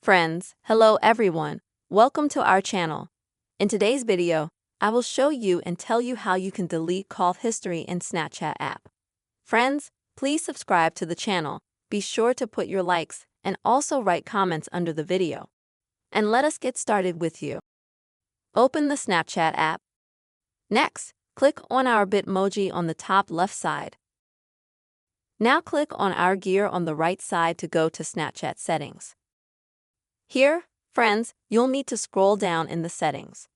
Friends, hello everyone. Welcome to our channel. In today's video, I will show you and tell you how you can delete call history in Snapchat app. Friends, please subscribe to the channel. Be sure to put your likes and also write comments under the video. And let us get started with you. Open the Snapchat app. Next, click on our Bitmoji on the top left side. Now click on our gear on the right side to go to Snapchat settings. Here, friends, you'll need to scroll down in the settings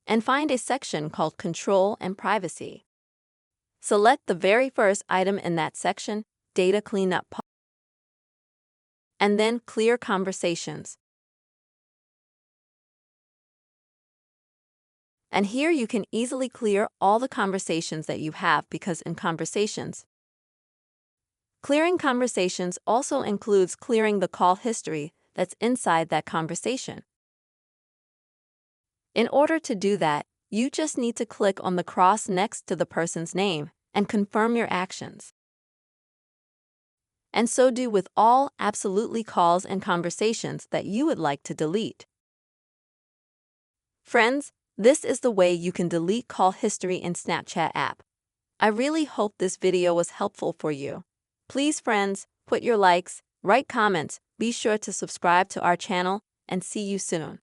and find a section called Control and Privacy. Select the very first item in that section, Data Cleanup, and then Clear Conversations. And here you can easily clear all the conversations that you have because in conversations, clearing conversations also includes clearing the call history that's inside that conversation. In order to do that, you just need to click on the cross next to the person's name and confirm your actions. And so do with all absolutely calls and conversations that you would like to delete. Friends, this is the way you can delete call history in Snapchat app. I really hope this video was helpful for you. Please, friends, put your likes, write comments, be sure to subscribe to our channel, and see you soon.